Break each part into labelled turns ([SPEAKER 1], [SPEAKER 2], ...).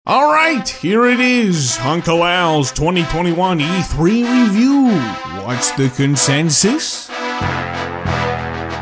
[SPEAKER 1] Alright, here it is, Uncle Al's 2021 E3 review. What's the consensus?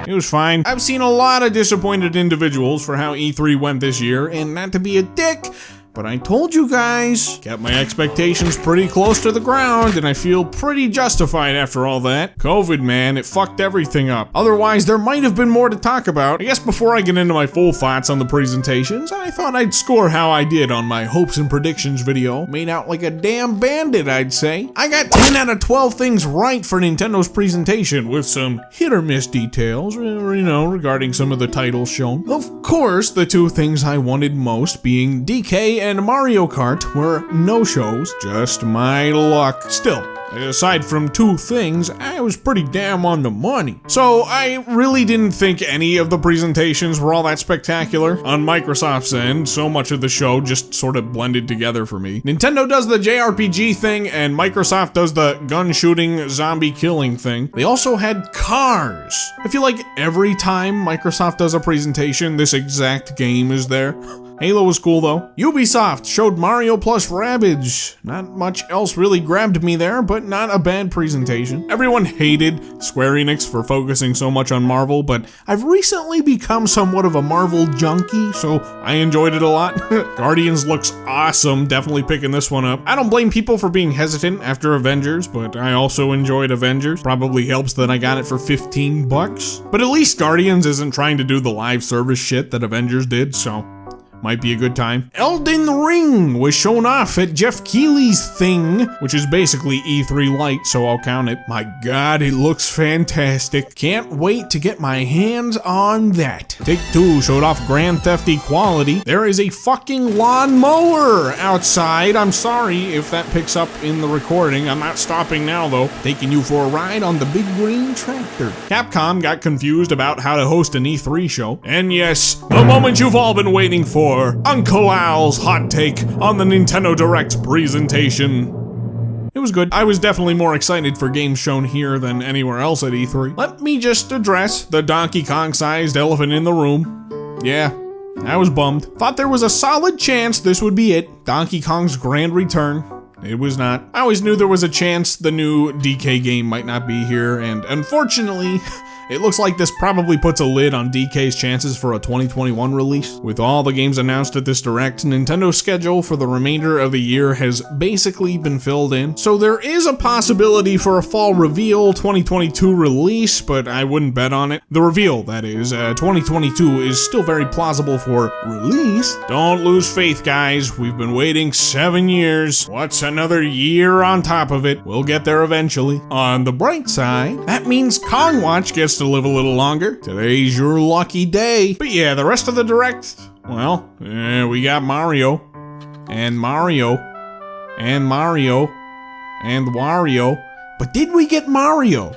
[SPEAKER 1] It was fine. I've seen a lot of disappointed individuals for how E3 went this year, and not to be a dick, but I told you guys, kept my expectations pretty close to the ground, and I feel pretty justified after all that. COVID, man, it fucked everything up. Otherwise, there might have been more to talk about. I guess before I get into my full thoughts on the presentations, I thought I'd score how I did on my hopes and predictions video. Made out like a damn bandit, I'd say. I got 10 out of 12 things right for Nintendo's presentation, with some hit or miss details, regarding some of the titles shown. Of course, the two things I wanted most being DK and Mario Kart were no-shows, just my luck. Still, aside from two things, I was pretty damn on the money. So I really didn't think any of the presentations were all that spectacular. On Microsoft's end, so much of the show just sort of blended together for me. Nintendo does the JRPG thing, and Microsoft does the gun-shooting, zombie-killing thing. They also had cars. I feel like every time Microsoft does a presentation, this exact game is there. Halo was cool though. Ubisoft showed Mario plus Rabbids. Not much else really grabbed me there, but not a bad presentation. Everyone hated Square Enix for focusing so much on Marvel, but I've recently become somewhat of a Marvel junkie, so I enjoyed it a lot. Guardians looks awesome, definitely picking this one up. I don't blame people for being hesitant after Avengers, but I also enjoyed Avengers. Probably helps that I got it for 15 bucks. But at least Guardians isn't trying to do the live service shit that Avengers did, so might be a good time. Elden Ring was shown off at Jeff Keighley's thing, which is basically E3 Lite, so I'll count it. My god, it looks fantastic. Can't wait to get my hands on that. Take-Two showed off Grand Theft Equality. There is a fucking lawnmower outside. I'm sorry if that picks up in the recording. I'm not stopping now though. Taking you for a ride on the big green tractor. Capcom got confused about how to host an E3 show. And yes, the moment you've all been waiting for, Uncle Al's hot take on the Nintendo Direct presentation. It was good. I was definitely more excited for games shown here than anywhere else at E3. Let me just address the Donkey Kong-sized elephant in the room. Yeah, I was bummed. Thought there was a solid chance this would be it. Donkey Kong's grand return. It was not. I always knew there was a chance the new DK game might not be here, and unfortunately, it looks like this probably puts a lid on DK's chances for a 2021 release. With all the games announced at this Direct, Nintendo's schedule for the remainder of the year has basically been filled in. So there is a possibility for a fall reveal 2022 release, but I wouldn't bet on it. The reveal, that is, 2022 is still very plausible for release. Don't lose faith, guys. We've been waiting 7 years. What's another year on top of it? We'll get there eventually. On the bright side, that means Kong Watch gets to live a little longer. Today's your lucky day. But yeah, the rest of the Direct, well, we got Mario, and Mario, and Mario, and Wario. But did we get Mario?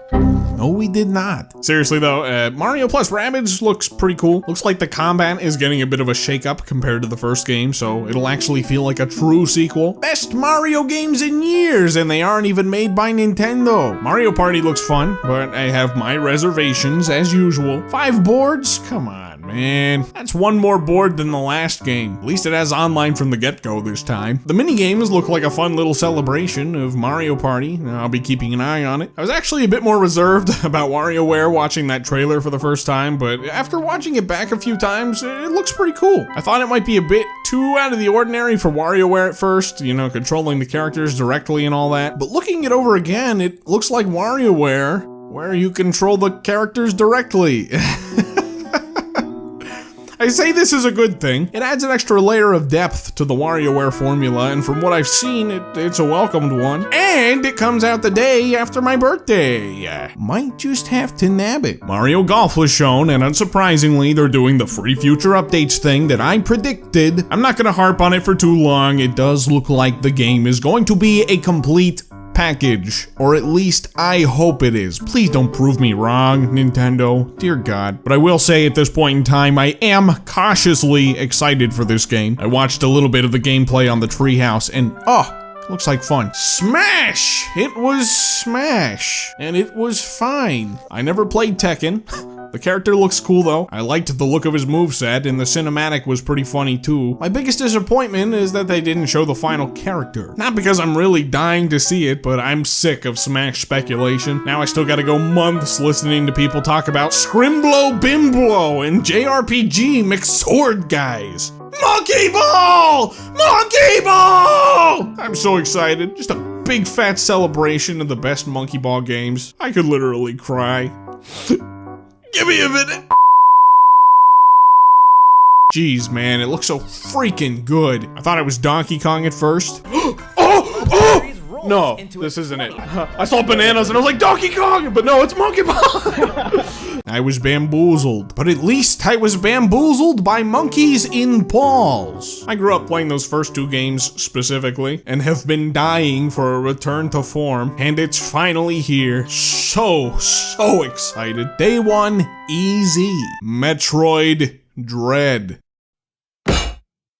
[SPEAKER 1] No, we did not. Seriously though, Mario plus Rabbids looks pretty cool. Looks like the combat is getting a bit of a shake-up compared to the first game, so it'll actually feel like a true sequel. Best Mario games in years, and they aren't even made by Nintendo. Mario Party looks fun, but I have my reservations as usual. 5 boards? Come on, man. That's one more board than the last game. At least it has online from the get-go this time. The minigames look like a fun little celebration of Mario Party. I'll be keeping an eye on it. I was actually a bit more reserved about WarioWare watching that trailer for the first time, but after watching it back a few times, it looks pretty cool. I thought it might be a bit too out of the ordinary for WarioWare at first, controlling the characters directly and all that, but looking it over again, it looks like WarioWare, where you control the characters directly. I say this is a good thing. It adds an extra layer of depth to the WarioWare formula, and from what I've seen, it's a welcomed one. And it comes out the day after my birthday. Might just have to nab it. Mario Golf was shown, and unsurprisingly, they're doing the free future updates thing that I predicted. I'm not gonna harp on it for too long. It does look like the game is going to be a complete package, or at least I hope it is. Please don't prove me wrong, Nintendo. Dear God. But I will say at this point in time, I am cautiously excited for this game. I watched a little bit of the gameplay on the Treehouse, and Looks like fun. Smash! It was Smash. And it was fine. I never played Tekken. The character looks cool though. I liked the look of his moveset, and the cinematic was pretty funny too. My biggest disappointment is that they didn't show the final character. Not because I'm really dying to see it, but I'm sick of Smash speculation. Now I still gotta go months listening to people talk about Scrimblow Bimblow and JRPG mixed sword guys. Monkey Ball! Monkey Ball! I'm so excited. Just a big fat celebration of the best Monkey Ball games. I could literally cry. Give me a minute. Jeez, man, it looks so freaking good. I thought it was Donkey Kong at first. No, this isn't it. I saw bananas and I was like, Donkey Kong! But no, it's Monkey Ball! I was bamboozled. But at least I was bamboozled by monkeys in balls. I grew up playing those first two games specifically, and have been dying for a return to form, and it's finally here. So excited. Day one, easy. Metroid Dread.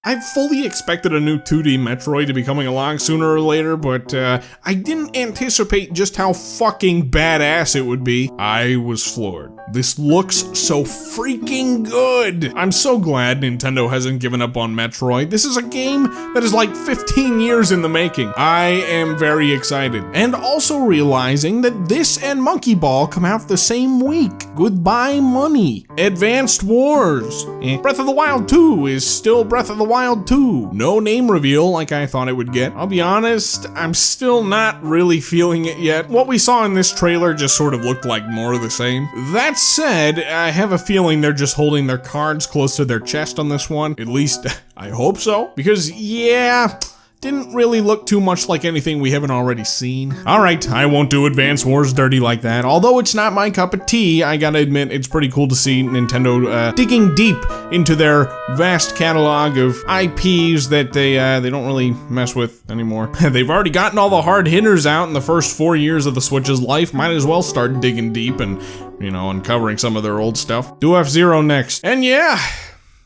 [SPEAKER 1] I fully expected a new 2D Metroid to be coming along sooner or later, but I didn't anticipate just how fucking badass it would be. I was floored. This looks so freaking good. I'm so glad Nintendo hasn't given up on Metroid. This is a game that is like 15 years in the making. I am very excited. And also realizing that this and Monkey Ball come out the same week. Goodbye money. Advanced Wars. Breath of the Wild 2 is still Breath of the Wild 2. No name reveal like I thought it would get. I'll be honest, I'm still not really feeling it yet. What we saw in this trailer just sort of looked like more of the same. That said, I have a feeling they're just holding their cards close to their chest on this one. At least, I hope so. Because, yeah, didn't really look too much like anything we haven't already seen. Alright, I won't do Advance Wars dirty like that. Although it's not my cup of tea, I gotta admit it's pretty cool to see Nintendo digging deep into their vast catalog of IPs that they don't really mess with anymore. They've already gotten all the hard hitters out in the first 4 years of the Switch's life. Might as well start digging deep and, you know, uncovering some of their old stuff. Do F-Zero next. And yeah,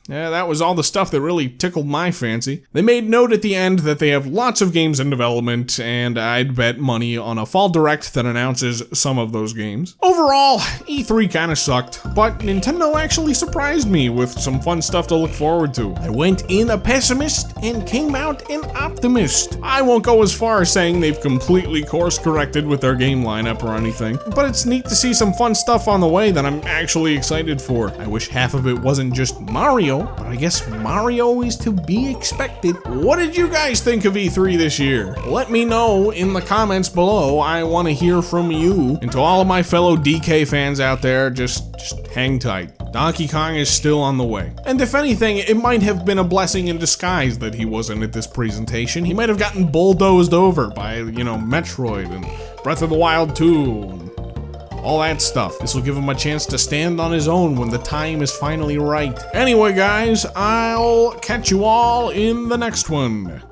[SPEAKER 1] that was all the stuff that really tickled my fancy. They made note at the end that they have lots of games in development, and I'd bet money on a fall direct that announces some of those games. Overall, E3 kinda sucked, but Nintendo actually surprised me with some fun stuff to look forward to. I went in a pessimist and came out an optimist. I won't go as far as saying they've completely course-corrected with their game lineup or anything, but it's neat to see some fun stuff on the way that I'm actually excited for. I wish half of it wasn't just Mario, but I guess Mario is to be expected. What did you guys think of E3 this year? Let me know in the comments below. I want to hear from you. And to all of my fellow DK fans out there, just hang tight. Donkey Kong is still on the way. And if anything, it might have been a blessing in disguise that he wasn't at this presentation. He might have gotten bulldozed over by, you know, Metroid and Breath of the Wild 2. All that stuff. This will give him a chance to stand on his own when the time is finally right. Anyway, guys, I'll catch you all in the next one.